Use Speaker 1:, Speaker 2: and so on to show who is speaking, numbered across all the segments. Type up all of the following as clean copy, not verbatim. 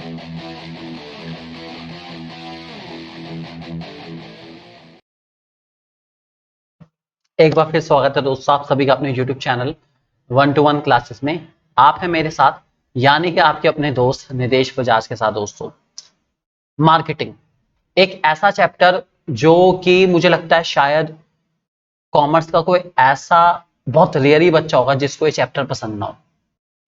Speaker 1: एक बार फिर स्वागत है दोस्तों आप सभी का अपने YouTube चैनल 1-to-1 क्लासेस में। आप हैं मेरे साथ यानी कि आपके अपने दोस्त निदेश बजाज के साथ। दोस्तों, मार्केटिंग एक ऐसा चैप्टर जो कि मुझे लगता है शायद कॉमर्स का कोई ऐसा बहुत रेयर ही बच्चा होगा जिसको ये चैप्टर पसंद ना हो।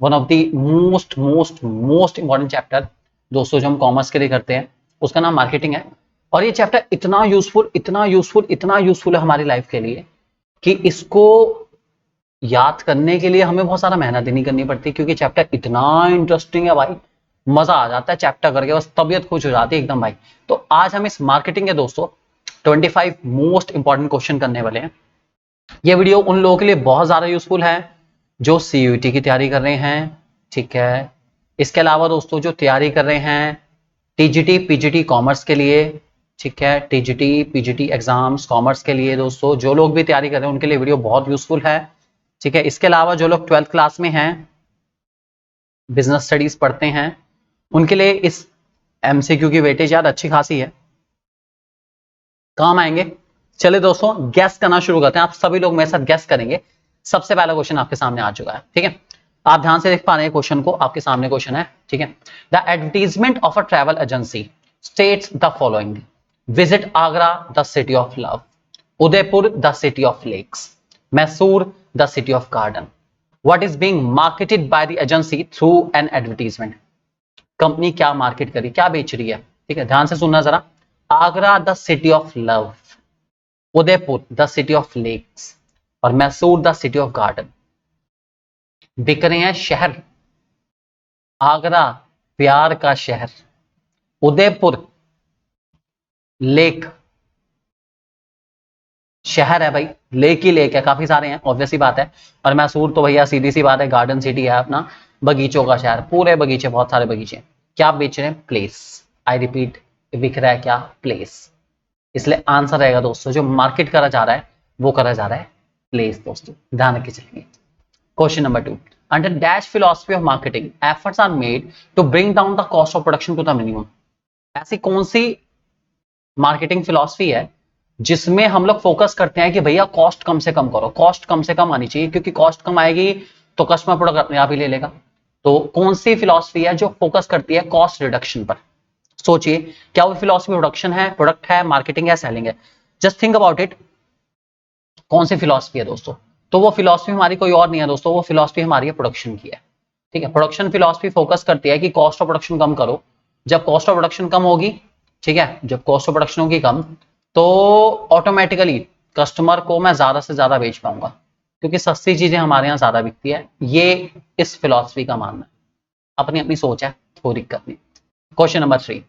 Speaker 1: One of the most important chapter दोस्तों जो हम कॉमर्स के लिए करते हैं उसका नाम मार्केटिंग है। और ये चैप्टर इतना यूजफुल है हमारी लाइफ के लिए कि इसको याद करने के लिए हमें बहुत सारा मेहनत नहीं करनी पड़ती, क्योंकि चैप्टर इतना इंटरेस्टिंग है भाई, मजा आ जाता है चैप्टर करके, बस तबीयत खुश हो जाती है एकदम भाई। तो आज हम इस मार्केटिंग के दोस्तों 25 मोस्ट इंपॉर्टेंट क्वेश्चन करने वाले हैं। ये वीडियो उन लोगों के लिए बहुत ज्यादा यूजफुल है जो CUET की तैयारी कर रहे हैं, ठीक है। इसके अलावा दोस्तों जो तैयारी कर रहे हैं TGT PGT कॉमर्स के लिए, ठीक है, TGT PGT एग्जाम्स कॉमर्स के लिए दोस्तों जो लोग भी तैयारी कर रहे हैं उनके लिए वीडियो बहुत यूजफुल है, ठीक है। इसके अलावा जो लोग 12th क्लास में हैं, बिजनेस स्टडीज पढ़ते हैं, उनके लिए इस MCQ की वेटेज यार अच्छी खासी है, काम आएंगे। चले दोस्तों गैस करना शुरू करते हैं। आप सभी लोग मेरे साथ गैस करेंगे। सबसे पहला क्वेश्चन आपके सामने आ चुका है, ठीक है। आप ध्यान से देख पा रहे हैं क्वेश्चन को, आपके सामने क्वेश्चन है, ठीक है। The advertisement of a travel agency states the following: visit Agra the city of love, Udaipur the city of lakes, Mysore the city of garden. What is being marketed by the agency through an advertisement? Company क्या market करी, क्या बेच रही है, ठीक है। ध्यान से सुनना जरा। Agra the city of love, Udaipur the city of lakes और Mysore the city of garden. बिक रहे हैं शहर। आगरा प्यार का शहर, उदयपुर लेक शहर है भाई, लेक ही लेक है, काफी सारे हैं ऑब्वियस सी बात है। और मैसूर तो भैया सीधी सी बात है, गार्डन सिटी है अपना, बगीचों का शहर, पूरे बगीचे, बहुत सारे बगीचे। क्या बेच रहे हैं? प्लेस। आई रिपीट, बिक रहा है क्या? प्लेस। इसलिए आंसर रहेगा दोस्तों जो मार्केट करा जा रहा है वो करा जा रहा है प्लेस। दोस्तों ध्यान रख के चलेंगे। Question number 2, under dash philosophy of marketing efforts are made to bring down the cost of production to the minimum. ऐसी कौन सी मार्केटिंग फिलॉसफी है जिसमें हम लोग फोकस करते हैं कि भैया कॉस्ट कम से कम करो, कॉस्ट कम से कम आनी चाहिए, क्योंकि कॉस्ट कम आएगी तो कस्टमर प्रोडक्ट अपने आप ही ले लेगा। तो कौन सी फिलॉसफी है जो फोकस करती है कॉस्ट रिडक्शन पर? सोचिए, क्या वो फिलॉसफी प्रोडक्शन है, प्रोडक्ट है, मार्केटिंग है, सेलिंग है? जस्ट थिंक अबाउट इट, कौन सी फिलॉसफी है दोस्तों? तो वो फिलॉसफी हमारी कोई और नहीं है दोस्तों, वो फिलॉसफी हमारी है प्रोडक्शन की है, ठीक है। प्रोडक्शन फिलॉसफी फोकस करती है कि कॉस्ट ऑफ प्रोडक्शन कम करो। जब कॉस्ट ऑफ प्रोडक्शन कम होगी, ठीक है, जब कॉस्ट ऑफ प्रोडक्शन होगी कम, तो ऑटोमेटिकली कस्टमर को मैं ज्यादा से ज्यादा बेच पाऊंगा, क्योंकि सस्ती चीजें हमारे यहाँ ज्यादा बिकती है। ये इस फिलॉसफी का मानना है, अपनी अपनी सोच है, कोई दिक्कत नहीं। Question number 3,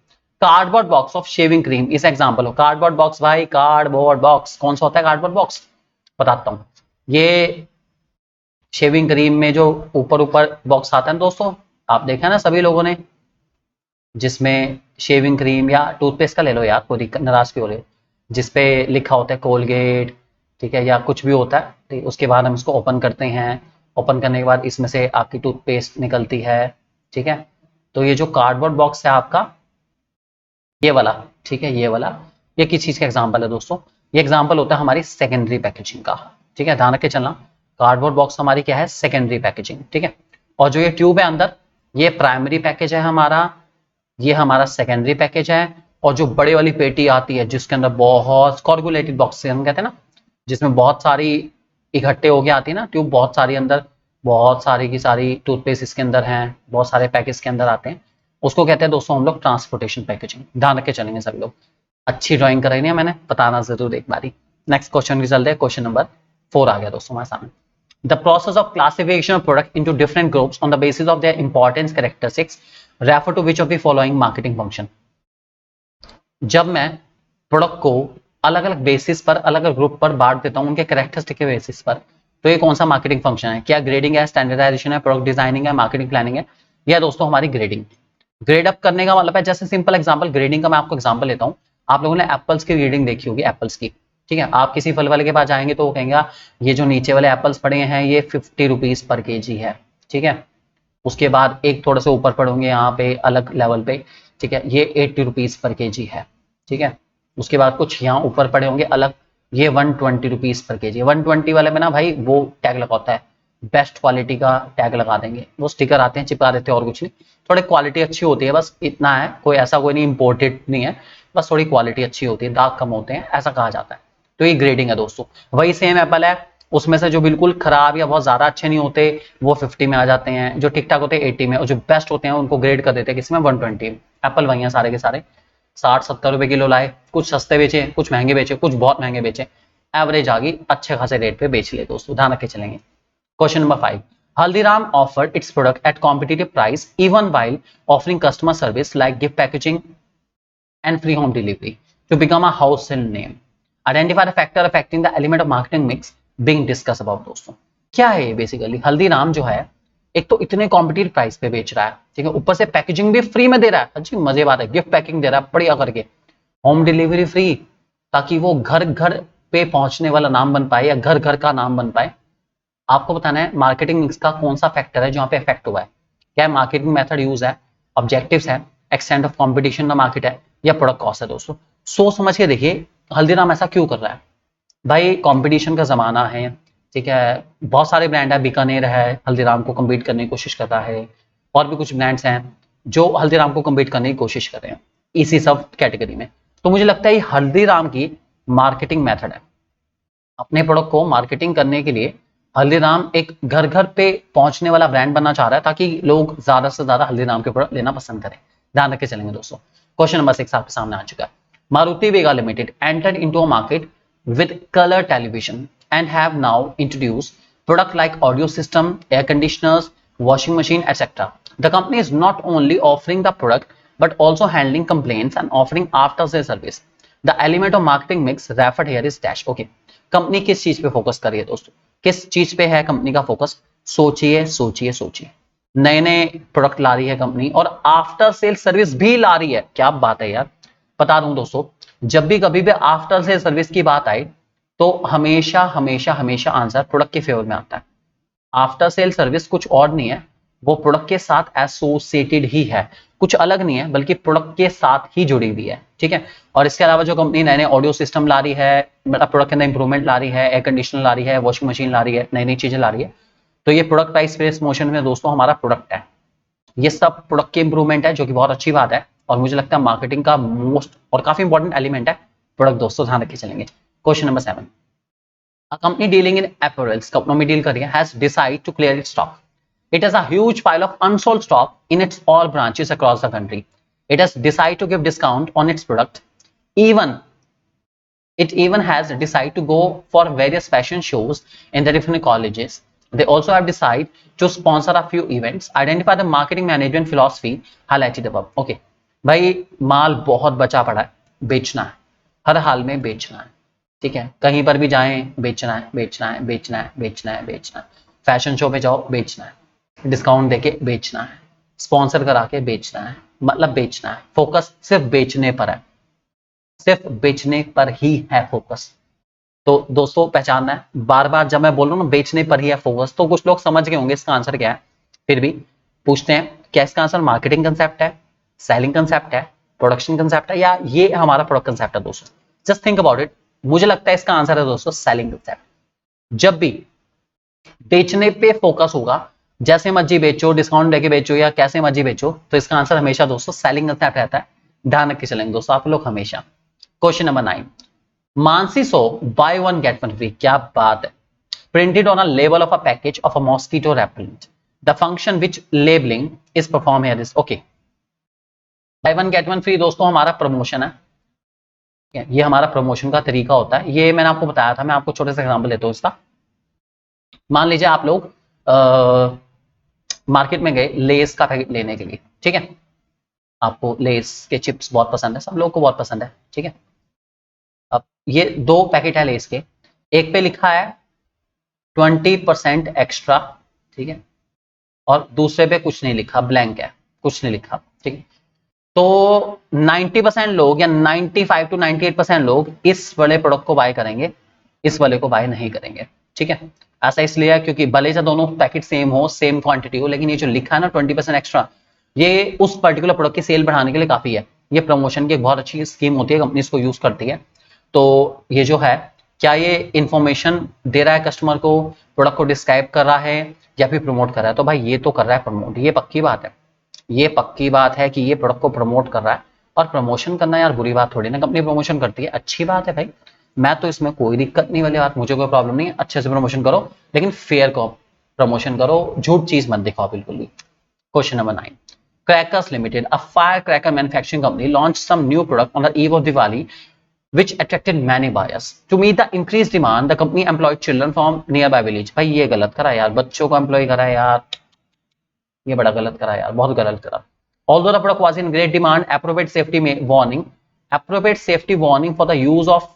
Speaker 1: cardboard box of shaving cream इस एग्जांपल हो। कार्डबोर्ड बॉक्स भाई, कार्डबोर्ड बॉक्स कौन सा होता है? कार्डबोर्ड बॉक्स बताता हूं, ये शेविंग क्रीम में जो ऊपर ऊपर बॉक्स आता है दोस्तों, आप देखा ना सभी लोगों ने, जिसमें शेविंग क्रीम या टूथपेस्ट का ले लो यार, कोई दिक्कत, नाराज क्यों हो रहे हो, जिसपे लिखा होता है कोलगेट, ठीक है, या कुछ भी होता है, ठीक। उसके बाद हम इसको ओपन करते हैं, ओपन करने के बाद इसमें से आपकी टूथपेस्ट निकलती है, ठीक है। तो ये जो कार्डबोर्ड बॉक्स है आपका, ये वाला, ठीक है, ये वाला, ये किस चीज का एग्जांपल है दोस्तों? ये एग्जांपल होता है हमारी सेकेंडरी पैकेजिंग का, ठीक है, ध्यान रख के चलना। कार्डबोर्ड बॉक्स हमारी क्या है? सेकेंडरी पैकेजिंग, ठीक है। और जो ये ट्यूब है अंदर, ये प्राइमरी पैकेज है हमारा, ये हमारा सेकेंडरी पैकेज है। और जो बड़े वाली पेटी आती है जिसके अंदर बहुत कॉर्गुलेटेड बॉक्स हम कहते हैं ना, जिसमें बहुत सारी इकट्ठे होके आती है ना ट्यूब, बहुत सारी अंदर, बहुत सारी की सारी टूथपेस्ट इसके अंदर हैं, बहुत सारे पैकेज के अंदर आते हैं, उसको कहते हैं दोस्तों हम लोग ट्रांसपोर्टेशन पैकेजिंग। ध्यान रख के चलेंगे सभी लोग। अच्छी ड्राइंग कराई नहीं है मैंने, बताना जरूर एक बारी। नेक्स्ट क्वेश्चन की चलते हैं। क्वेश्चन नंबर 4 आ गया दोस्तों हमारे सामने। The process of classification of product into different groups on the basis of their importance characteristics refer to which of the following marketing function. जब मैं प्रोडक्ट को अलग अलग बेसिस पर, अलग अलग ग्रुप पर बांट देता हूं उनके कैरेक्टरिस्टिक के बेसिस पर, तो ये कौन सा मार्केटिंग फंक्शन है? क्या ग्रेडिंग है, स्टैंडर्डाइजेशन है, प्रोडक्ट डिजाइनिंग है, मार्केटिंग प्लानिंग है? यह दोस्तों हमारी ग्रेडिंग। ग्रेड अप करने का मतलब है, जैसे सिंपल एग्जांपल ग्रेडिंग का मैं आपको एग्जांपल लेता हूं। आप लोगों ने एप्पल्स की ग्रेडिंग देखी होगी, एप्पल्स की, ठीक है। आप किसी फल वाले के पास जाएंगे तो वो कहेंगे ये जो नीचे वाले एप्पल्स पड़े हैं ये 50 रुपीज पर केजी है, ठीक है। उसके बाद एक थोड़े से ऊपर पड़ेंगे यहाँ पे अलग लेवल पे, ठीक है, ये 80 रुपीज़ पर केजी है, ठीक है। उसके बाद कुछ यहाँ ऊपर पड़े होंगे अलग, ये 120 रुपीज़ पर केजी। 120 वाले में ना भाई वो टैग लगाता है, बेस्ट क्वालिटी का टैग लगा देंगे, वो स्टिकर आते हैं चिपका देते हैं और कुछ नहीं, थोड़ी क्वालिटी अच्छी होती है बस इतना है, कोई ऐसा कोई नहीं इम्पोर्टेड नहीं है, बस थोड़ी क्वालिटी अच्छी होती है, दाग कम होते हैं ऐसा कहा जाता है। तो ये ग्रेडिंग है दोस्तों। वही सेम एप्पल है, उसमें से जो बिल्कुल खराब या बहुत ज्यादा अच्छे नहीं होते वो 50 में आ जाते हैं, जो ठीक ठाक होते हैं 80 में, और जो बेस्ट होते हैं उनको ग्रेड कर देते हैं किसमें, 120। एप्पल वही है सारे के सारे, 60-70 रुपए किलो लाए, कुछ सस्ते बेचे, कुछ महंगे बेचे, कुछ बहुत महंगे बेचे, एवरेज आ गई अच्छे खासे रेट पे बेच ले दोस्तों, ध्यान रख के चलेंगे। Question number 5, Haldiram offered its product at competitive price even while offering customer service like gift packaging and free home delivery to become a household name. Identify the factor affecting the element of marketing mix being discussed above। दोस्तों क्या है ये basically, Haldiram जो है एक तो इतने competitive price पे बेच रहा है, ठीक है, ऊपर से पैकेजिंग भी फ्री में दे रहा है, अच्छी मजे बात है, गिफ्ट पैकिंग दे रहा है बढ़िया करके, होम डिलीवरी फ्री, ताकि वो घर घर पे पहुंचने वाला नाम बन पाए या घर घर का नाम बन पाए। आपको बताना है मार्केटिंग मिक्स का कौन सा फैक्टर है जहां पे इफेक्ट हुआ है, क्या मार्केटिंग मेथड यूज है, ऑब्जेक्टिव्स है, एक्सटेंट ऑफ कंपटीशन का मार्केट है, या प्रोडक्ट कॉस्ट है। दोस्तों सोच समझ के देखिए हल्दीराम ऐसा क्यों कर रहा है, भाई कंपटीशन का जमाना है, ठीक है, बहुत सारे ब्रांड है, बीकानेर है हल्दीराम को कम्पीट करने की कोशिश करता है, और भी कुछ ब्रांड्स हैं जो हल्दीराम को कम्पीट करने की कोशिश कर रहे हैं इसी सब कैटेगरी में। तो मुझे लगता है ये हल्दीराम की मार्केटिंग मेथड है, अपने प्रोडक्ट को मार्केटिंग करने के लिए हल्दीराम एक घर घर पे पहुंचने वाला ब्रांड बनना चाह रहा है ताकि लोग ज्यादा से ज्यादा हल्दीराम के प्रोडक्ट लेना पसंद करें। ध्यान रख के चलेंगे दोस्तों। क्वेश्चन नंबर 6 आपके सामने आ चुका है। Maruti Vega limited entered into a market with color television and have now introduced product like audio system, air conditioners, washing machine, etc. The company is not only offering the product but also handling complaints and offering after sale service. The element of marketing mix referred here is dash। okay, company किस चीज पे focus कर रही है दोस्तों, किस चीज पे है कंपनी का फोकस, सोचिए सोचिए सोचिए, नए नए प्रोडक्ट ला रही है कंपनी और आफ्टर सेल सर्विस भी ला रही है, क्या बात है यार। बता दूं दोस्तों, जब भी कभी भी आफ्टर सेल सर्विस की बात आई तो हमेशा हमेशा हमेशा आंसर प्रोडक्ट के फेवर में आता है। आफ्टर सेल सर्विस कुछ और नहीं है, वो प्रोडक्ट के साथ एसोसिएटेड ही है, कुछ अलग नहीं है बल्कि प्रोडक्ट के साथ ही जुड़ी हुई है, ठीक है। और इसके अलावा जो कंपनी नए नए ऑडियो सिस्टम ला रही है, मतलब प्रोडक्ट के अंदर इंप्रूवमेंट ला रही है, एयर कंडीशनर ला रही है, वॉशिंग मशीन ला रही है, नई नई चीजें ला रही है, तो ये प्रोडक्ट प्राइस बेस्ड मोशन में दोस्तों हमारा प्रोडक्ट है, ये सब प्रोडक्ट के इंप्रूवमेंट है जो कि बहुत अच्छी बात है, और मुझे लगता है मार्केटिंग का मोस्ट और काफी इंपॉर्टेंट एलिमेंट है प्रोडक्ट दोस्तों, ध्यान रखे चलेंगे। Question number 7, a company dealing in apparels, कपड़ों में डील कर रही है, has decided to clear its stock। It has a huge pile of unsold stock in its all branches across the country। It has decided to give discount on its product। It even has decided to go for various fashion shows in the different colleges। They also have decided to sponsor a few events। Identify the marketing management philosophy highlighted above। okay, भाई माल बहुत बचा पड़ा है, बेचना है, हर हाल में बेचना है, ठीक है, कहीं पर भी जाएं बेचना है बेचना है बेचना है बेचना है बेचना है, फैशन शो पे जाओ बेचना है, डिस्काउंट देके बेचना है, स्पॉन्सर करा के बेचना है, मतलब बेचना है, फोकस सिर्फ बेचने पर है, सिर्फ बेचने पर ही है फोकस। तो दोस्तों पहचानना है, बार बार जब मैं बोल रहा हूँ ना बेचने पर ही है फोकस, तो कुछ लोग समझ गए होंगे इसका आंसर क्या है, फिर भी पूछते हैं, क्या इसका आंसर मार्केटिंग कंसेप्ट है, सेलिंग कंसेप्ट है, प्रोडक्शन कंसेप्ट है, या ये हमारा प्रोडक्ट कंसेप्ट है दोस्तों। जस्ट थिंक अबाउट इट, मुझे लगता है इसका आंसर है दोस्तों सेलिंग कंसेप्ट। जब भी बेचने पे फोकस होगा, जैसे मर्जी बेचो, डिस्काउंट देके बेचो या कैसे मर्जी बेचो, तो इसका आंसर हमेशा दोस्तों सेलिंग कंसेप्ट रहता है, ध्यान रख के चलेंगे दोस्तों आप लोग हमेशा। Question number 9, Mansi so by one get one free, क्या बात है, printed on a label of a package of a mosquito repellent। The function which labeling is performed here is okay। buy one get one free दोस्तों हमारा promotion है, ये हमारा promotion का तरीका होता है, ये मैंने आपको बताया था, मैं आपको छोटे से एग्जांपल देता हूँ इसका। मान लीजिए आप लोग मार्केट में गए लेस का पैकेट लेने के लिए, ठीक है, आपको लेस के चिप्स बहुत पसंद है, सब लोग को बहुत पसंद है, ठीक है। अब ये 2 पैकेट है लेस के, एक पे लिखा है 20% एक्स्ट्रा, ठीक है, और दूसरे पे कुछ नहीं लिखा, ब्लैंक है, कुछ नहीं लिखा, ठीक है। तो 90% लोग या 95 to 98% लोग इस वाले प्रोडक्ट को बाय करेंगे, इस वाले को बाय नहीं करेंगे, ठीक है। ऐसा इसलिए है क्योंकि भले से दोनों पैकेट सेम हो, सेम क्वांटिटी हो, लेकिन ये जो लिखा है ना 20% एक्स्ट्रा, ये उस पर्टिकुलर प्रोडक्ट की सेल बढ़ाने के लिए काफी है। ये प्रमोशन की एक बहुत अच्छी स्कीम होती है, कंपनी इसको यूज करती है। तो ये जो है, क्या ये इंफॉर्मेशन दे रहा है कस्टमर को, प्रोडक्ट को डिस्क्राइब कर रहा है या फिर प्रमोट कर रहा है? तो भाई ये तो कर रहा है प्रमोट, ये पक्की बात है। ये पक्की बात है कि ये प्रोडक्ट को प्रमोट कर रहा है। और प्रमोशन करना यार बुरी बात थोड़ी ना, कंपनी प्रमोशन करती है, अच्छी बात है भाई। मैं तो इसमें कोई दिक्कत नहीं वाली बात, मुझे कोई प्रॉब्लम नहीं है, अच्छे से प्रमोशन करो, लेकिन फेयर को प्रमोशन करो, झूठ चीज मत दिखाओ बिल्कुल भी। Question number 9, Crackers Limited, a firecracker manufacturing company, launched some new product on the eve of Diwali, which attracted many buyers. To meet the increased demand, the company employed children from nearby village. भाई ये गलत करा यार, बच्चों को employ करा यार, ये बड़ा गलत करा यार, बहुत गलत करा। Although the product was in great demand, appropriate safety warning for the use of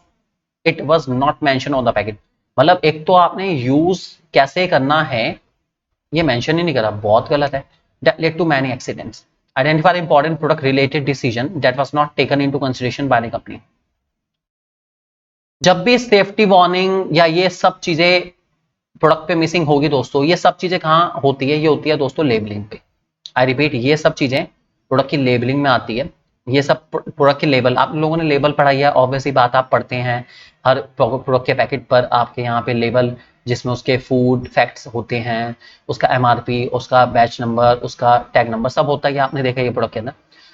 Speaker 1: it was not mentioned on the packet. मतलब एक तो आपने यूज कैसे करना है ये मेंशन ही नहीं करा, बहुत गलत है। That led to many accidents. Identify the important product related decision that was not taken into consideration by the company. जब भी सेफ्टी वार्निंग या ये सब चीजें प्रोडक्ट पे मिसिंग होगी दोस्तों, ये सब चीजें कहाँ होती है? ये होती है दोस्तों लेबलिंग पे। आई रिपीट, ये सब चीजें प्रोडक्ट की लेबलिंग में आती है। ये सब प्रोडक्ट की लेबल, आप लोगों ने लेबल पढ़ाई है, ऑब्वियसली बात, आप पढ़ते हैं हर प्रोडक्ट के पैकेट पर आपके यहाँ पे लेबल, जिसमें उसके फूड फैक्ट्स होते हैं, उसका एमआरपी, उसका बैच नंबर, उसका टैग नंबर, सब होता है, आपने देखा है ये प्रोडक्ट के अंदर।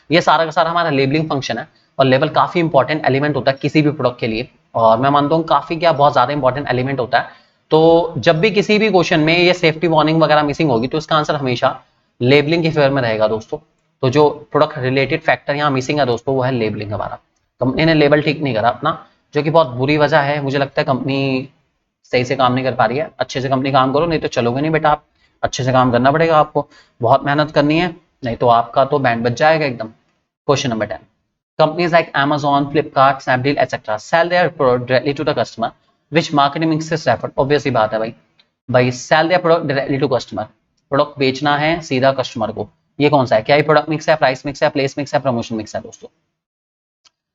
Speaker 1: ये सारा का सारा हमारा लेबलिंग फंक्शन है, और लेबल काफी इंपॉर्टेंट एलिमेंट होता है किसी भी प्रोडक्ट के लिए, और मैं मानता हूँ काफी क्या बहुत ज्यादा इंपॉर्टेंट एलिमेंट होता है। तो जब भी किसी भी क्वेश्चन में ये सेफ्टी वार्निंग वगैरह मिसिंग होगी तो इसका आंसर हमेशा लेबलिंग के फेवर में रहेगा दोस्तों। तो जो प्रोडक्ट रिलेटेड फैक्टर यहाँ मिसिंग है दोस्तों, वो है लेबलिंग। हमारा कंपनी ने लेबल ठीक नहीं करा अपना, जो कि बहुत बुरी वजह है। मुझे लगता है कंपनी सही से काम नहीं कर पा रही है। अच्छे से कंपनी काम करो, नहीं तो चलोगे नहीं बेटा, आप अच्छे से काम करना पड़ेगा आपको, बहुत मेहनत करनी है, नहीं तो आपका तो बैंड बच जाएगा एकदम। Question number 10, companies like Amazon, Flipkart, Snapdeal, etc. sell their product directly to the customer, which marketing mix is referred. Obviously बात है भाई sell their product directly to customer, product बेचना है सीधा कस्टमर को। ये कौन सा है? क्या ये प्रोडक्ट मिक्स है, प्राइस मिक्स है, प्लेस मिक्स है, प्रमोशन मिक्स है दोस्तों?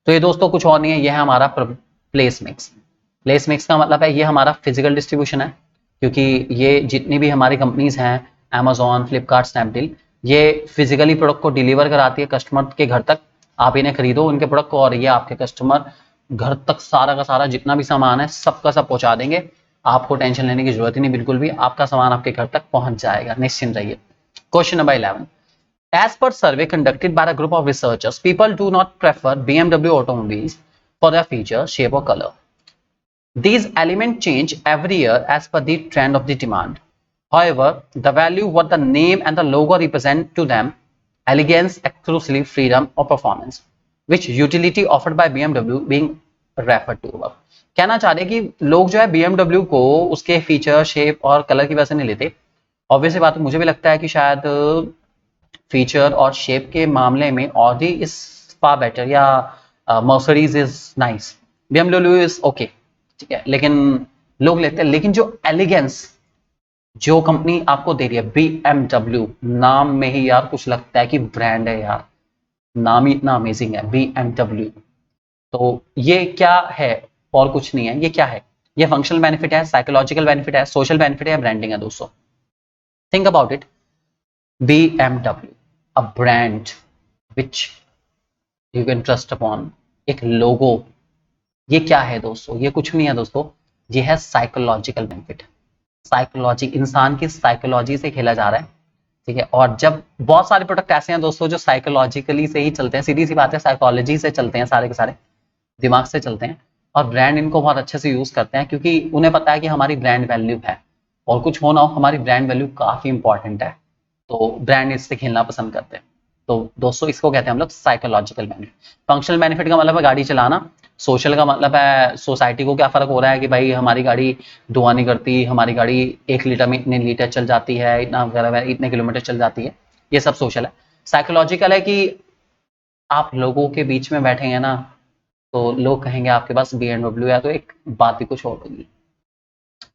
Speaker 1: तो ये दोस्तों कुछ और नहीं है, ये है हमारा प्लेस मिक्स। प्लेस मिक्स का मतलब है ये हमारा फिजिकल डिस्ट्रीब्यूशन है, क्योंकि ये जितनी भी हमारी कंपनीज हैं, Amazon, फ्लिपकार्ट, स्नैपडील, ये फिजिकली प्रोडक्ट को डिलीवर कराती है कस्टमर के घर तक। आप इन्हें खरीदो उनके प्रोडक्ट को, और ये आपके कस्टमर घर तक सारा का सारा जितना भी सामान है सबका सब पहुंचा देंगे। आपको टेंशन लेने की जरूरत ही नहीं बिल्कुल भी, आपका सामान आपके घर तक पहुंच जाएगा, निश्चिंत रहिए। Question number 11, as per survey conducted by a group of researchers, people do not prefer BMW automobiles for their feature, shape or color. These elements change every year as per the trend of the demand. However, the value what the name and the logo represent to them, elegance, exclusivity, freedom or performance, which utility offered by BMW being referred to above. कहना चाह रहे हैं कि लोग जो है BMW को उसके फीचर, शेप और कलर की वजह से नहीं लेते। ऑब्वियसली बात, मुझे भी लगता है कि शायद फीचर और शेप के मामले में ऑडी इज फार बेटर, या Mercedes is nice, BMW is okay, ठीक है, लेकिन लोग लेते हैं। लेकिन जो एलिगेंस जो कंपनी आपको दे रही है BMW, नाम में ही यार कुछ लगता है कि ब्रांड है यार, नाम ही इतना अमेजिंग है BMW। तो ये क्या है? और कुछ नहीं है, ये क्या है? ये फंक्शनल बेनिफिट है, साइकोलॉजिकल बेनिफिट है, सोशल बेनिफिट है, ब्रांडिंग है दोस्तों। Think about it, BMW, a brand which you can trust upon, एक लोगो, ये क्या है दोस्तों? ये कुछ नहीं है दोस्तों, ये है साइकोलॉजिकल बेनिफिट। साइकोलॉजी, इंसान की साइकोलॉजी से खेला जा रहा है, ठीक है। और जब बहुत सारे प्रोडक्ट ऐसे हैं दोस्तों जो साइकोलॉजिकली से ही चलते हैं, सीधी सी बात है, साइकोलॉजी से चलते हैं, सारे के सारे दिमाग से चलते हैं, और ब्रांड इनको बहुत अच्छे से यूज करते हैं, क्योंकि उन्हें पता है कि हमारी ब्रांड वैल्यू है, और कुछ हो ना हो हमारी ब्रांड वैल्यू काफी इंपॉर्टेंट है, तो ब्रांड इससे खेलना पसंद करते हैं। तो दोस्तों इसको कहते हैं हम लोग साइकोलॉजिकल बेनिफिट। फंक्शनल बेनिफिट का मतलब है गाड़ी चलाना, सोशल का मतलब है सोसाइटी को क्या फर्क हो रहा है कि भाई हमारी गाड़ी धुआं नहीं करती, हमारी गाड़ी 1 लीटर में इतने लीटर चल जाती है, इतना वगैरह, इतने किलोमीटर चल जाती है, ये सब सोशल है। साइकोलॉजिकल है कि आप लोगों के बीच में बैठेंगे ना, तो लोग कहेंगे आपके पास BMW है, तो एक बात ही कुछ और होगी।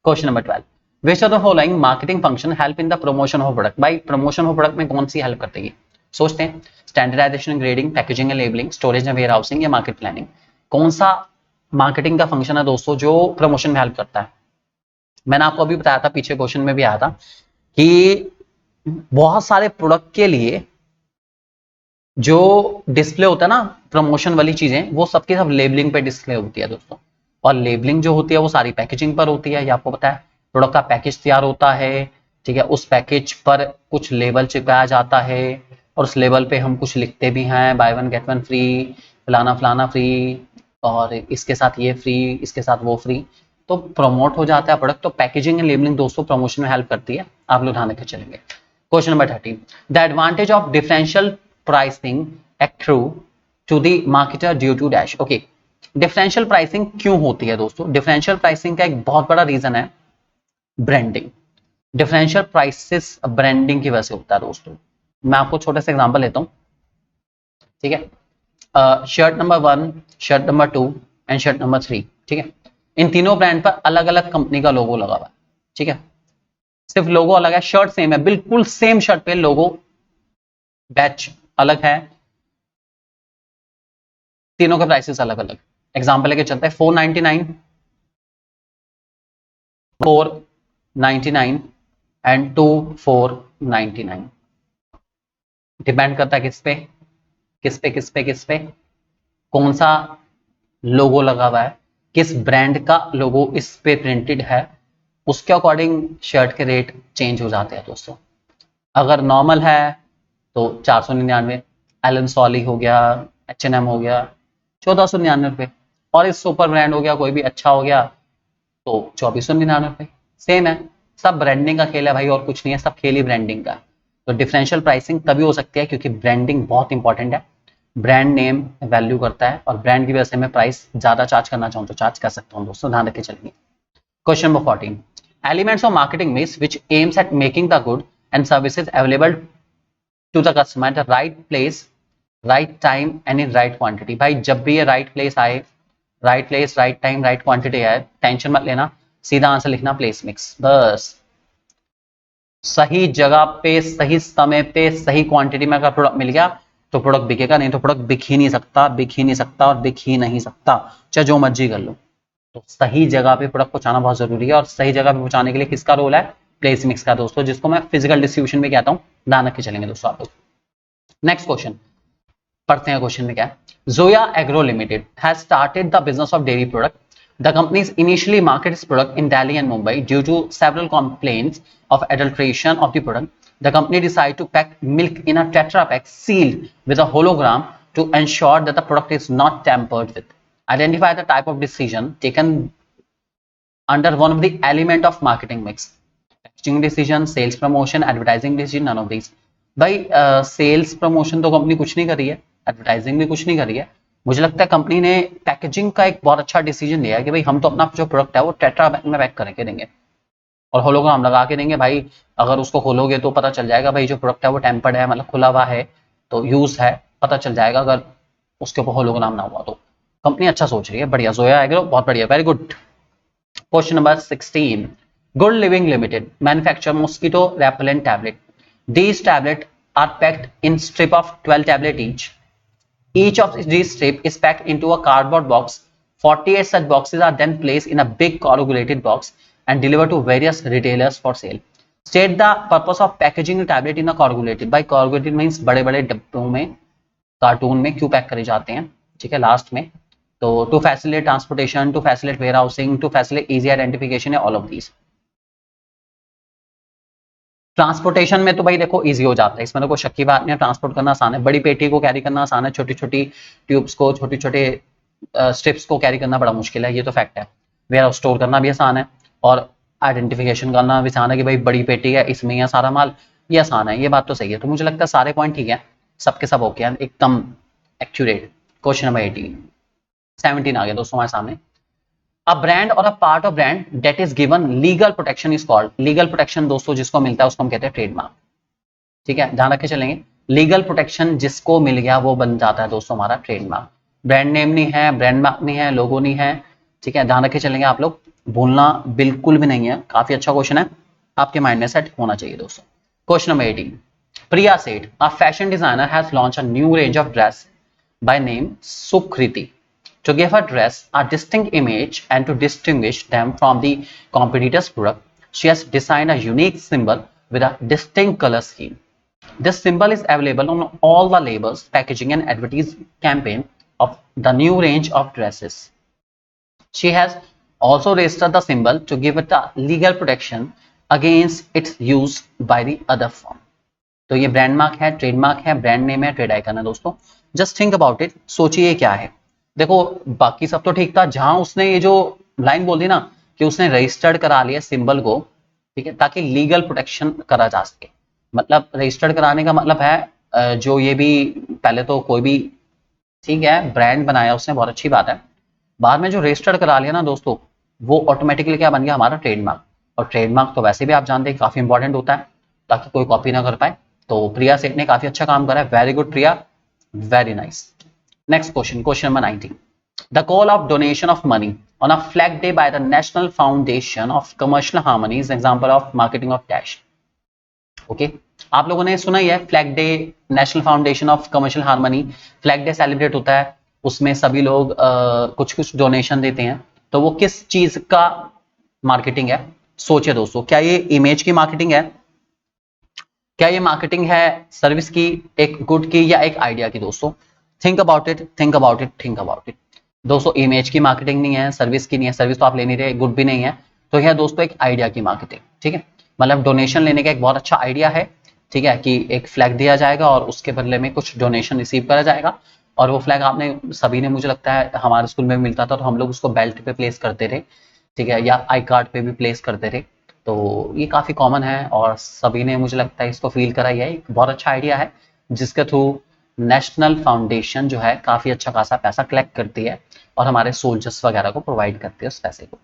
Speaker 1: Question number 12, which of the following marketing function help in the promotion of product? भाई प्रमोशन ऑफ प्रोडक्ट में कौन सी हेल्प करती है? सोचते हैं, standardization, grading, packaging and labelling, storage and warehousing, या मार्केट प्लानिंग। कौन सा मार्केटिंग का फंक्शन है दोस्तों जो प्रमोशन में हेल्प करता है? मैंने आपको अभी बताया था, पीछे क्वेश्चन में भी आया था कि बहुत सारे प्रोडक्ट के लिए जो डिस्प्ले होता है ना, प्रमोशन वाली चीजें, वो सबके सब लेबलिंग पे डिस्प्ले होती है दोस्तों। और लेबलिंग जो होती है वो सारी पैकेजिंग पर होती है। ये आपको पता है, प्रोडक्ट का पैकेज तैयार होता है, ठीक है, उस पैकेज पर कुछ लेबल चिपकाया जाता है और उस लेबल पे हम कुछ लिखते भी हैं, by one get one free, फलाना फलाना फ्री, और इसके साथ ये फ्री, इसके साथ वो फ्री। तो प्रमोट हो जाता है प्रोडक्ट। तो पैकेजिंग एंड लेबलिंग दोस्तों प्रमोशन में हेल्प करती है, आप लोग ध्यान रखे चलेंगे। Question number 13, the advantage of differential pricing accrue to the marketer due to dash. Okay, differential pricing क्यों होती है दोस्तों? डिफरेंशियल प्राइसिंग का एक बहुत बड़ा रीजन है ब्रांडिंग। डिफरेंशियल प्राइसेस ब्रांडिंग की वजह से होता है दोस्तों। मैं आपको छोटे से एग्जांपल लेता हूं, ठीक है। Shirt number 1, shirt number 2 and shirt number 3, ठीक है। इन तीनों ब्रांड पर अलग अलग कंपनी का लोगो लगा हुआ है, ठीक है। सिर्फ लोगो अलग है, शर्ट सेम है, बिल्कुल सेम शर्ट पे लोगो बैच अलग है, तीनों के प्राइसेस अलग अलग। एग्जांपल लेके चलते हैं, 499, 499 एंड 2499। डिपेंड करता है किस पे, किस पे किस पे किस पे कौन सा लोगो लगा हुआ है, किस ब्रांड का लोगो इस पे प्रिंटेड है, उसके अकॉर्डिंग शर्ट के रेट चेंज हो जाते हैं दोस्तों। अगर नॉर्मल है तो 499, एलन सॉली हो गया, H&M हो गया 1499, और इस सुपर ब्रांड हो गया, कोई भी अच्छा हो गया तो 2499। सेम है, सब ब्रांडिंग का खेल है भाई, और कुछ नहीं है, सब खेल ही ब्रांडिंग का। तो डिफरेंशियल प्राइसिंग तभी हो सकती है क्योंकि ब्रांडिंग बहुत इंपॉर्टेंट है, ब्रांड नेम वैल्यू करता है, और ब्रांड की वजह से मैं प्राइस ज्यादा चार्ज करना चाहूँ तो चार्ज कर सकता हूँ दोस्तों, ध्यान रखे चलिए। Question number 14, elements of marketing mix which aims at making the good and services available to the customer at the right place, right time and in right quantity. भाई जब भी ये राइट प्लेस आए, right place, right time, right quantity आए, tension मत लेना, सीधा answer लिखना प्लेस मिक्स, बस। सही जगह पे, सही समय पे, सही क्वांटिटी में अगर प्रोडक्ट मिल गया तो प्रोडक्ट बिकेगा, नहीं तो प्रोडक्ट बिक ही नहीं सकता, बिक ही नहीं सकता और बिक ही नहीं सकता, चाहे जो मर्जी कर लो। तो सही जगह पे प्रोडक्ट पहुंचाना बहुत जरूरी है, और सही जगह पे पहुंचाने के लिए किसका रोल है? प्लेस मिक्स का दोस्तों, जिसको मैं फिजिकल डिस्ट्रीब्यूशन में कहता हूं, ध्यान रख के चलेंगे दोस्तों आप लोग। नेक्स्ट क्वेश्चन पढ़ते हैं, क्वेश्चन में क्या है। Zoya agro limited has started the business of dairy product. The company initially market its product in Delhi and Mumbai due to several complaints of adulteration of the product. The company decided to pack milk in a Tetra Pak sealed with a hologram to ensure that the product is not tampered with. Identify the type of decision taken under one of the element of marketing mix. Packaging decision, sales promotion, advertising decision, none of these. भाई sales promotion तो company कुछ नहीं कर रही है, advertising भी कुछ नहीं कर रही है। मुझे लगता है कंपनी ने पैकेजिंग का एक बहुत अच्छा डिसीजन लिया है कि भाई हम तो अपना जो प्रोडक्ट है वो टेट्रा पैक में पैक करके देंगे और होलोग्राम लगा के देंगे। भाई अगर उसको खोलोगे तो पता चल जाएगा भाई जो प्रोडक्ट है वो टेम्पर्ड है, मतलब खुला हुआ है, तो यूज है, पता चल जाएगा अगर उसके ऊपर होलोग्राम ना हुआ तो। कंपनी अच्छा सोच रही है, बढ़िया, जोया एग्रो बहुत बढ़िया, very good. Question number 16. Good Living Limited manufacture mosquito repellent tablet. These tablets are packed in strip of 12 tablet each. Each of these strip is packed into a cardboard box. 48 such boxes are then placed in a big corrugated box and delivered to various retailers for sale. State the purpose of packaging the tablet in a corrugated. By corrugated means बड़े बड़े डब्बों में, cartoon में क्यों pack करे जाते हैं, ठीक है, लास्ट में। तो to facilitate transportation, to facilitate warehousing, to facilitate easy identification, all of these. Transportation में तो भाई देखो इजी हो जाता है, इसमें तो कोई शक की बात नहीं है, ट्रांसपोर्ट करना आसान है, बड़ी पेटी को कैरी करना आसान है, छोटी छोटी ट्यूब्स को, छोटे छोटे स्ट्रिप्स को कैरी करना बड़ा मुश्किल है, ये तो फैक्ट है। वेयर हाउस स्टोर करना भी आसान है और आइडेंटिफिकेशन करना भी आसान है कि भाई बड़ी पेटी है, इसमें ही है सारा माल, ये आसान है, ये बात तो सही है। तो मुझे लगता है सारे पॉइंट ठीक है, सबके सब ओके हैं, एकदम एक्यूरेट। क्वेश्चन नंबर 17 आ गया दोस्तों हमारे सामने। अ ब्रांड और a part of brand that is given legal protection is called. Legal protection दोस्तों जिसको मिलता है उसको हम कहते हैं ट्रेडमार्क, ठीक है, ध्यान रखे चलेंगे। लीगल प्रोटेक्शन जिसको मिल गया वो बन जाता है दोस्तों हमारा ट्रेडमार्क। ब्रांड नेम नहीं है, ब्रांड मार्क नहीं है, लोगो नहीं है, ठीक है, ध्यान रखे चलेंगे आप लोग, भूलना बिल्कुल भी नहीं है। काफी अच्छा क्वेश्चन है, आपके माइंड में सेट होना चाहिए दोस्तों। क्वेश्चन नंबर 18, प्रिया सेठ, a fashion designer has launch a new range of dress by name Sukriti. to give her dress a distinct image and to distinguish them from the competitor's product, she has designed a unique symbol with a distinct color scheme. This symbol is available on all the labels, packaging and advertising campaign of the new range of dresses. She has also registered the symbol to give it a legal protection against its use by the other firm. तो ये brand mark है, trademark है, brand name है, trade icon है दोस्तों. Just think about it, सोचिए क्या है. देखो बाकी सब तो ठीक था, जहां उसने ये जो लाइन बोल दी ना कि उसने रजिस्टर्ड करा लिया सिंबल को, ठीक है, ताकि लीगल प्रोटेक्शन करा जा सके. मतलब रजिस्टर्ड कराने का मतलब है जो ये भी पहले तो कोई भी, ठीक है, ब्रांड बनाया उसने, बहुत अच्छी बात है. बाद में जो रजिस्टर्ड करा लिया ना दोस्तों, वो ऑटोमेटिकली क्या बन गया, हमारा ट्रेडमार्क. और ट्रेडमार्क तो वैसे भी आप जानते हैं काफी इंपॉर्टेंट होता है ताकि कोई कॉपी ना कर पाए. तो प्रिया सेठ ने काफी अच्छा काम करा है. Very good Priya, very nice. Next question, question number 19. The call of donation of money on a flag day by the national foundation of commercial harmony is example of marketing of dash. Okay, आप लोगों ने सुना ही है flag day, national foundation of commercial harmony. Flag day celebrate होता है, उसमें सभी लोग कुछ कुछ डोनेशन देते हैं. तो वो किस चीज का मार्केटिंग है? सोचिए दोस्तों, क्या ये इमेज की मार्केटिंग है, क्या ये मार्केटिंग है सर्विस की, एक गुड की, या एक आइडिया की? दोस्तों think about it, think about it, think about it. दोस्तों इमेज की मार्केटिंग नहीं है, सर्विस की नहीं है, सर्विस तो आप ले नहीं रहे, गुड भी नहीं है. तो यह दोस्तों एक आइडिया की मार्केटिंग, ठीक है. मतलब डोनेशन लेने का एक बहुत अच्छा आइडिया है, ठीक है, कि एक फ्लैग दिया जाएगा और उसके बदले में कुछ डोनेशन रिसीव करा जाएगा. और वो फ्लैग आपने सभी ने, मुझे लगता है हमारे स्कूल में मिलता था, तो हम लोग उसको बेल्ट पे प्लेस करते थे, ठीक है, या आई कार्ड पे भी प्लेस करते थे. तो ये काफी कॉमन है और सभी ने, मुझे लगता है, इसको फील करा ही है. एक बहुत अच्छा आइडिया है जिसके थ्रू नेशनल फाउंडेशन जो है काफी अच्छा खासा पैसा कलेक्ट करती है और हमारे सोल्जर्स वगैरह को प्रोवाइड करती है उस पैसे को.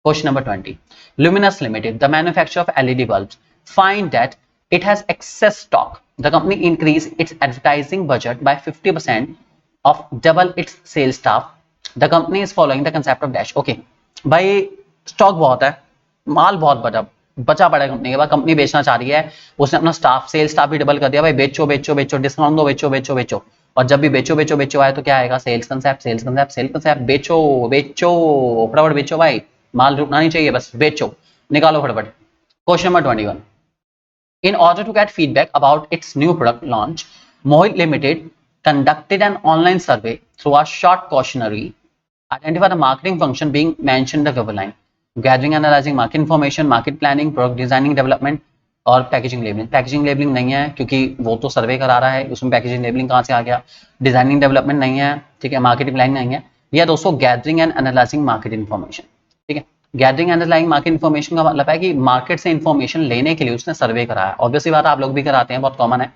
Speaker 1: Question number 20. Luminous Limited, the manufacturer of LED bulbs, find that it has excess stock. The company increased its advertising budget by 50% of double its sales staff. The company is following the concept of dash. Okay, भाई stock बहुत है, माल बहुत बचा पड़ा है company के पास, company बेचना चाह रही है, उसने अपना स्टाफ, सेल्स स्टाफ भी डबल कर दिया. भाई बेचो बेचो बेचो, डिस्काउंट दो, बेचो बेचो बेचो. और जब भी बेचो बेचो बेचो आए तो क्या आएगा? Sales concept, sales concept, sales concept. बेचो बेचो, फटाफट बेचो भाई, माल रुकना नहीं चाहिए, बस बेचो, निकालो फटाफट. Question number 21. In order to get feedback about its new product launch, Mohit Limited conducted an online survey through a short questionnaire. Identify the marketing function being mentioned in the cover line. Gathering, analyzing market information, market planning, product designing, development और packaging labelling. Packaging labelling नहीं है क्योंकि वो तो सर्वे करा रहा है, उसमें पैकेजिंग लेबलिंग कहाँ से आ गया? डिजाइनिंग डेवलपमेंट नहीं है, ठीक है, मार्केटिंग प्लानिंग नहीं है. यह दोस्तों gathering and analysing market information, ठीक है. Gathering and analysing market information का मतलब है कि मार्केट से इन्फॉर्मेशन लेने के लिए उसने सर्वे कराया. ऑब्वियसली बात, आप लोग भी कराते हैं, बहुत कॉमन है.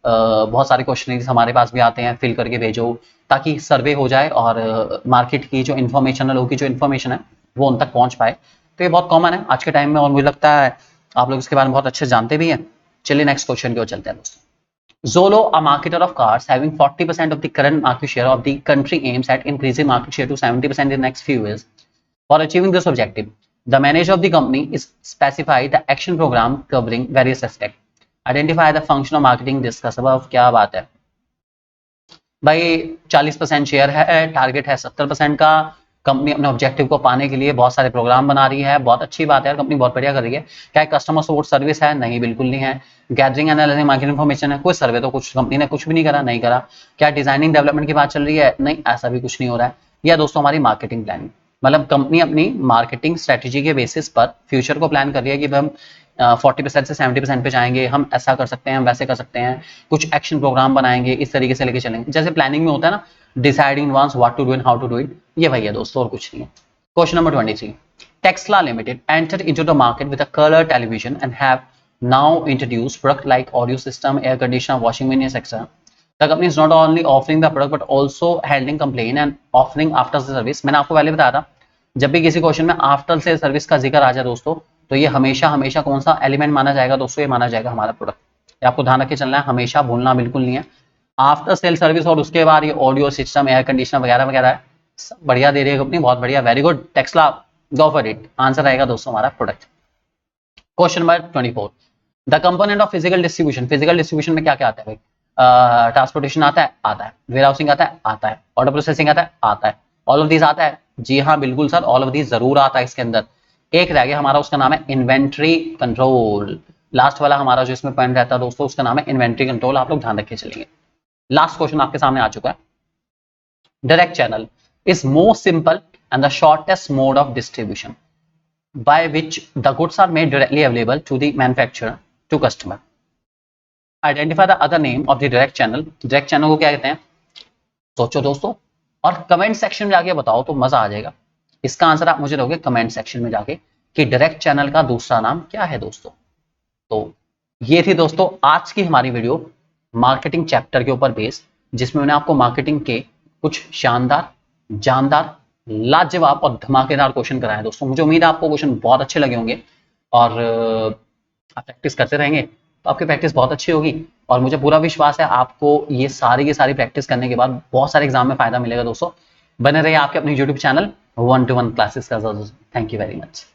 Speaker 1: बहुत सारे क्वेश्चन हमारे पास भी आते हैं, फिल करके भेजो ताकि सर्वे हो जाए और मार्केट की जो इन्फॉर्मेशन है, लोगों की जो इन्फॉर्मेशन है वो उन तक पहुंच पाए. तो ये बहुत कॉमन है आज के टाइम में और मुझे लगता है आप लोग इसके बारे में बहुत अच्छे जानते भी हैं. चलिए नेक्स्ट क्वेश्चन की ओर चलते हैं दोस्तों. Zolo, a marketer of cars having 40% of the current market share of the country, aims at increasing market share to 70% in the next few years. For achieving this objective, the manager of the company is specify the action program covering various aspects. Identify the function of marketing discuss above. क्या बात है भाई, 40% share है, target है 70% का. Company अपने objective को पाने के लिए बहुत सारे प्रोग्राम बना रही है, बहुत अच्छी बात है, कंपनी बहुत बढ़िया कर रही है. क्या कस्टमर सपोर्ट सर्विस है? नहीं, बिल्कुल नहीं है. गैदरिंग एनालिसिस मार्केट इन्फॉर्मेशन है? कोई सर्वे तो कुछ कंपनी ने कुछ भी नहीं करा, नहीं करा. क्या डिजाइनिंग डेवलपमेंट की बात चल रही है? नहीं, ऐसा भी कुछ नहीं हो रहा है. यह दोस्तों हमारी मार्केटिंग प्लानिंग, मतलब कंपनी अपनी मार्केटिंग स्ट्रेटेजी के बेसिस पर फ्यूचर को प्लान कर रही है कि हम 40% से 70% पे जाएंगे, हम ऐसा कर सकते हैं, हम वैसे कर सकते हैं, कुछ एक्शन प्रोग्राम बनाएंगे, इस तरीके से लेके चलेंगे. जैसे प्लानिंग में होता है ना, deciding once what to do and how to do it. ये भैया दोस्तों और कुछ नहीं है. Question number 23. Tesla Limited entered into the market with a color television and have now introduced product like audio system, air conditioner, washing machine, etc. The company is not only offering the product but also handling complaint and offering after sales service. मैंने आपको पहले बताया था, जब भी किसी question में after sale service का जिक्र आ जाए दोस्तों, तो ये हमेशा हमेशा कौन सा एलिमेंट माना जाएगा दोस्तों? ये माना जाएगा हमारा प्रोडक्ट. आपको ध्यान रखे चलना है, हमेशा भूलना बिल्कुल नहीं है. आफ्टर सेल सर्विस और उसके बाद ये ऑडियो सिस्टम, एयर कंडीशनर वगैरह वगैरह है, सब बढ़िया दे रही है कंपनी, बहुत बढ़िया. Very good Taxila, go for it. Answer आएगा दोस्तों हमारा product. Question number 24. The component of physical distribution. Physical distribution में क्या क्या आता है भाई? ट्रांसपोर्टेशन आता है, आता है. वेयर हाउसिंग आता है, आता है. ऑर्डर प्रोसेसिंग आता है, आता है. ऑल ऑफ दीज आता है? जी हाँ बिल्कुल सर, ऑल ऑफ दीज जरूर आता है इसके अंदर। एक रह गया हमारा, उसका नाम है इन्वेंट्री कंट्रोल। लास्ट वाला हमारा जो इसमें पॉइंट रहता है दोस्तों, उसका नाम है इन्वेंट्री कंट्रोल। आप लोग ध्यान रखे चलेंगे। लास्ट क्वेश्चन आपके सामने आ चुका है। Direct channel is most simple and the shortest mode of distribution by which the goods are made directly available to the manufacturer to customer. Identify the other name of the direct channel. Direct channel को क्या कहते हैं? सोचो दोस्तों और comment section में जाके बताओ तो मजा आ जाएगा। इसका आंसर आप मुझे दोगे कमेंट सेक्शन में जाके कि डायरेक्ट चैनल का दूसरा नाम क्या है दोस्तों। तो ये थी दोस्तों आज की हमारी वीडियो मार्केटिंग चैप्टर के ऊपर बेस्ड, जिसमें मैंने आपको मार्केटिंग के कुछ शानदार, जानदार, लाजवाब और धमाकेदार क्वेश्चन कराए दोस्तों। मुझे उम्मीद है आपको क्वेश्चन बहुत अच्छे लगे होंगे और आप प्रैक्टिस करते रहेंगे तो आपकी प्रैक्टिस बहुत अच्छी होगी। और मुझे पूरा विश्वास है आपको ये सारी की सारी प्रैक्टिस करने के बाद बहुत सारे एग्जाम में फायदा मिलेगा दोस्तों। बने रहिए आपके अपने यूट्यूब चैनल 1-to-1 क्लासेस का। Thank you very much.